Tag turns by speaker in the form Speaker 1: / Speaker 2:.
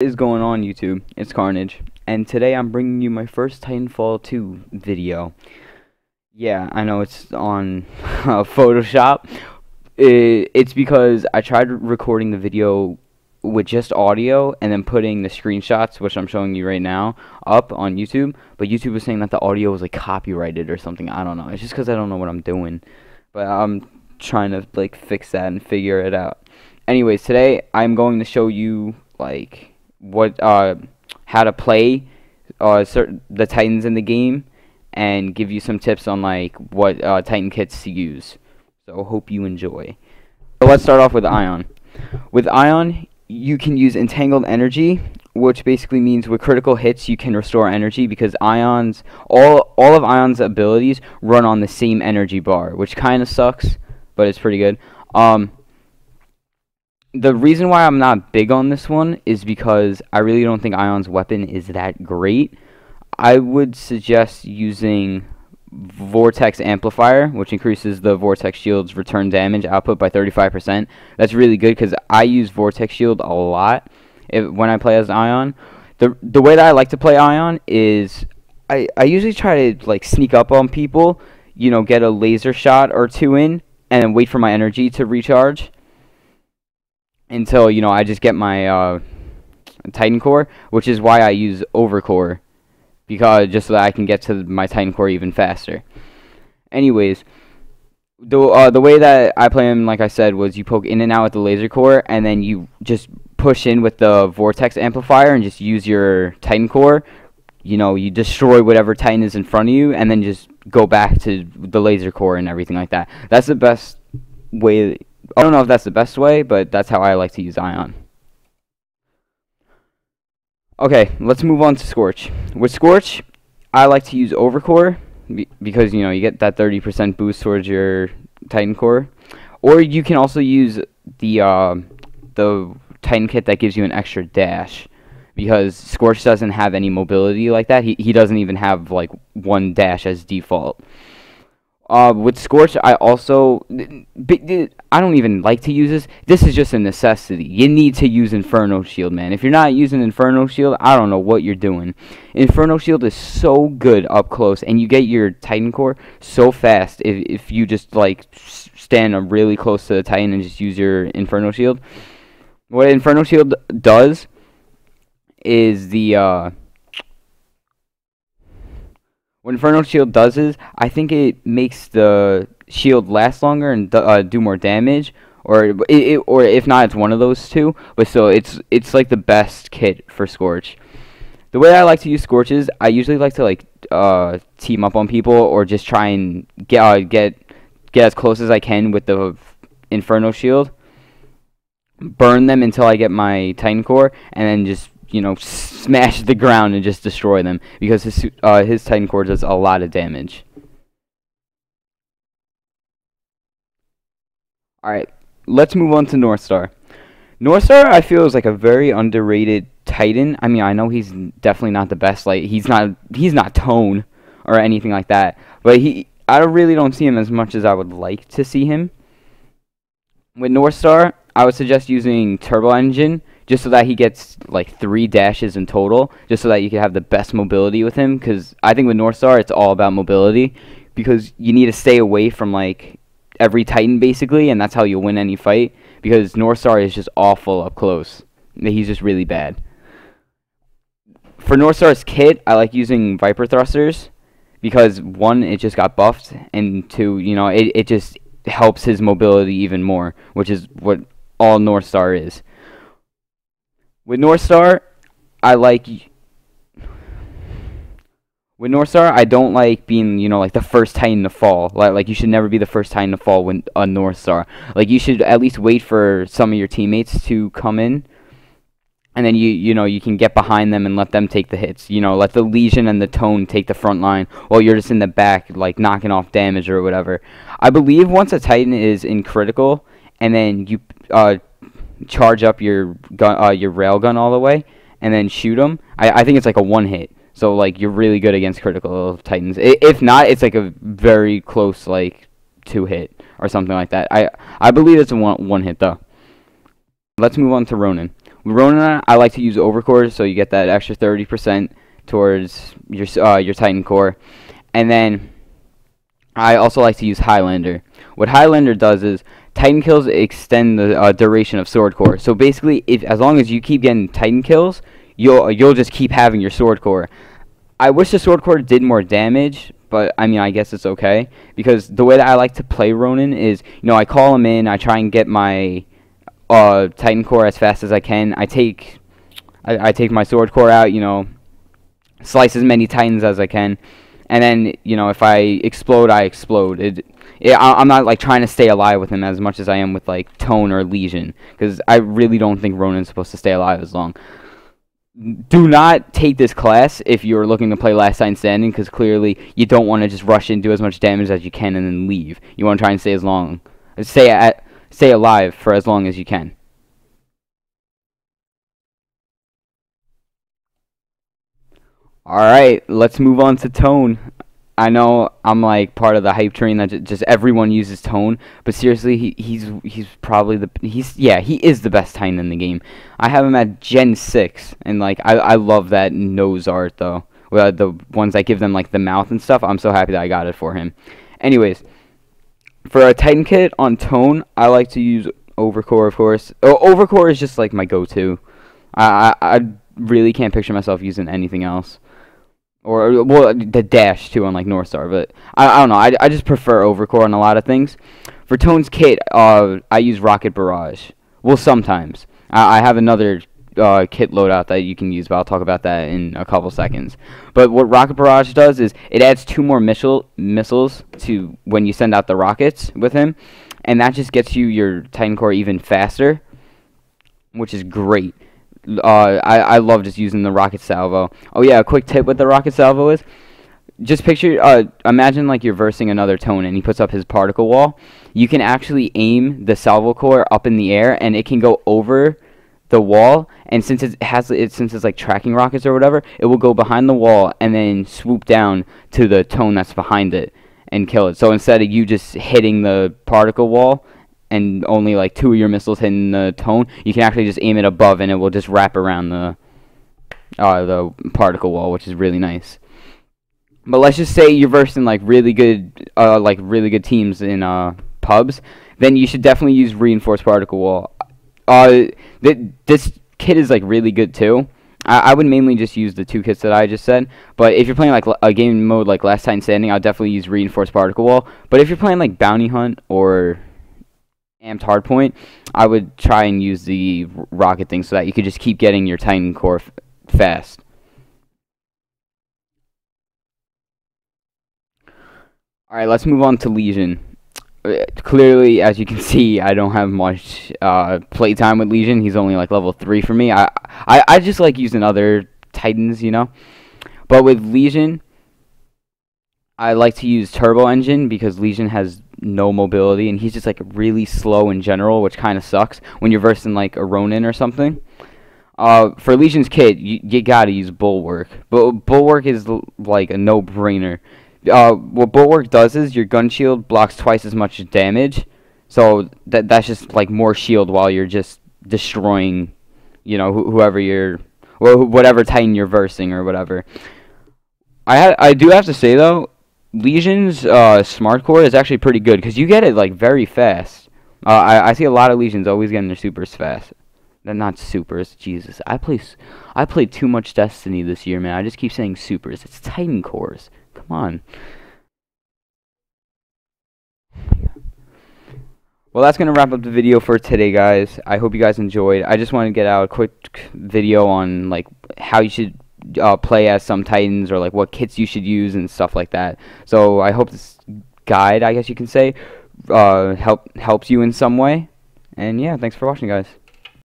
Speaker 1: What is going on, YouTube? It's Carnage, and today I'm bringing you my first Titanfall 2 video. Yeah, I know it's on Photoshop. It's because I tried recording the video with just audio and then putting the screenshots, which I'm showing you right now, up on YouTube, but YouTube was saying that the audio was like copyrighted or something. I don't know. It's just because I don't know what I'm doing, but I'm trying to like fix that and figure it out. Anyways, today I'm going to show you like how to play the Titans in the game and give you some tips on like what Titan kits to use. So hope you enjoy. So let's start off with Ion. With Ion, you can use Entangled Energy, which basically means with critical hits you can restore energy, because Ion's all of Ion's abilities run on the same energy bar, which kind of sucks, but it's pretty good. The reason why I'm not big on this one is because I really don't think Ion's weapon is that great. I would suggest using Vortex Amplifier, which increases the Vortex Shield's return damage output by 35%. That's really good because I use Vortex Shield a lot when I play as Ion. The way that I like to play Ion is I usually try to like sneak up on people, you know, get a laser shot or two in, and then wait for my energy to recharge until, you know, I just get my Titan Core, which is why I use Overcore, because just so that I can get to my Titan Core even faster. Anyways, the way that I play him, like I said, was you poke in and out with the laser core, and then you just push in with the Vortex Amplifier and just use your Titan Core. You know, you destroy whatever Titan is in front of you, and then just go back to the laser core and everything like that. That's the best way. I don't know if that's the best way, but that's how I like to use Ion. Okay, let's move on to Scorch. With Scorch, I like to use Overcore because, you know, you get that 30% boost towards your Titan Core. Or you can also use the Titan kit that gives you an extra dash, because Scorch doesn't have any mobility like that. He doesn't even have like one dash as default. With Scorch, I don't even like to use this. This is just a necessity. You need to use Inferno Shield, man. If you're not using Inferno Shield, I don't know what you're doing. Inferno Shield is so good up close, and you get your Titan Core so fast if you just like stand really close to the Titan and just use your Inferno Shield. What Inferno Shield does is what Inferno Shield does is, I think it makes the shield last longer and do more damage, or if not, it's one of those two. But so it's like the best kit for Scorch. The way I like to use Scorch is I usually like to like team up on people, or just try and get as close as I can with the Inferno Shield, burn them until I get my Titan Core, and then just, you know, smash the ground and just destroy them, because his Titan Core does a lot of damage. Alright, let's move on to Northstar. Northstar, I feel, is like a very underrated Titan. I mean, I know he's definitely not the best. Like, he's not Tone or anything like that, but I really don't see him as much as I would like to see him. With Northstar, I would suggest using Turbo Engine, just so that he gets like 3 dashes in total, just so that you can have the best mobility with him. Because I think with Northstar, it's all about mobility, because you need to stay away from like every Titan basically, and that's how you win any fight, because Northstar is just awful up close. He's just really bad. For Northstar's kit, I like using Viper Thrusters, because 1, it just got buffed, and 2, you know, it just helps his mobility even more, which is what all Northstar is. With Northstar, I don't like being, you know, like the first Titan to fall. Like you should never be the first Titan to fall when a Northstar. Like, you should at least wait for some of your teammates to come in, and then you know, you can get behind them and let them take the hits. You know, let the Legion and the Tone take the front line while you're just in the back, like knocking off damage or whatever. I believe once a Titan is in critical, and then you charge up your gun, your railgun all the way, and then shoot them, I think it's like a 1-hit. So like, you're really good against critical Titans. If not, it's like a very close like 2-hit or something like that. I believe it's a one hit though. Let's move on to Ronan. Ronan, I like to use overcore, so you get that extra 30% towards your Titan core. And then I also like to use Highlander. What Highlander does is Titan kills extend the duration of sword core. So basically, if as long as you keep getting Titan kills, you'll just keep having your sword core. I wish the sword core did more damage, but I mean, I guess it's okay, because the way that I like to play Ronan is, I call him in, I try and get my Titan core as fast as I can. I take my sword core out, slice as many Titans as I can, and then, if I explode, I explode. I'm not like trying to stay alive with him as much as I am with like Tone or Legion, because I really don't think Ronan's supposed to stay alive as long. Do not take this class if you're looking to play Last Titan Standing, because clearly you don't want to just rush in, do as much damage as you can, and then leave. You want to try and stay alive for as long as you can. Alright, let's move on to Tone. I know I'm like part of the hype train that just everyone uses Tone, but seriously, he's probably he is the best Titan in the game. I have him at Gen 6, and like I love that nose art though. The ones that give them like the mouth and stuff. I'm so happy that I got it for him. Anyways, for a Titan kit on Tone, I like to use Overcore, of course. Overcore is just like my go-to. I really can't picture myself using anything else. Or, well, the dash, too, on, like, Northstar. But, I don't know. I just prefer Overcore on a lot of things. For Tone's kit, I use Rocket Barrage. Well, sometimes. I have another kit loadout that you can use, but I'll talk about that in a couple seconds. But what Rocket Barrage does is it adds 2 more missiles to when you send out the rockets with him. And that just gets you your Titan core even faster, which is great. I love just using the rocket salvo. Oh yeah, a quick tip with the rocket salvo is just imagine like you're versing another Tone and he puts up his particle wall. You can actually aim the salvo core up in the air and it can go over the wall, and since it's like tracking rockets or whatever, it will go behind the wall and then swoop down to the Tone that's behind it and kill it. So instead of you just hitting the particle wall and only like 2 of your missiles hitting the Tone, you can actually just aim it above and it will just wrap around the particle wall, which is really nice. But let's just say you're versing like really good teams in pubs, then you should definitely use reinforced particle wall. This kit is like really good too. I would mainly just use the 2 kits that I just said, but if you're playing like a game mode like Last Titan Standing, I'll definitely use reinforced particle wall. But if you're playing like Bounty Hunt or Amped Hardpoint, I would try and use the rocket thing so that you could just keep getting your Titan core fast. Alright, let's move on to Legion. Clearly, as you can see, I don't have much playtime with Legion. He's only like level 3 for me. I just like using other Titans, But with Legion, I like to use Turbo Engine because Legion has no mobility, and he's just like really slow in general, which kind of sucks when you're versing like a Ronan or something. For Legion's kit, you gotta use Bulwark, but Bulwark is like a no-brainer. What Bulwark does is your gun shield blocks twice as much damage, so that's just like more shield while you're just destroying, whatever Titan you're versing or whatever. I do have to say though, Legion's smart core is actually pretty good because you get it like very fast. I see a lot of Legions always getting their supers fast. They're not supers, Jesus. I played too much Destiny this year, man. I just keep saying supers. It's Titan cores. Come on. Well, that's going to wrap up the video for today, guys. I hope you guys enjoyed. I just wanted to get out a quick video on like how you should play as some Titans, or like what kits you should use and stuff like that. So I hope this guide, I guess you can say, helps you in some way. And yeah, thanks for watching, guys.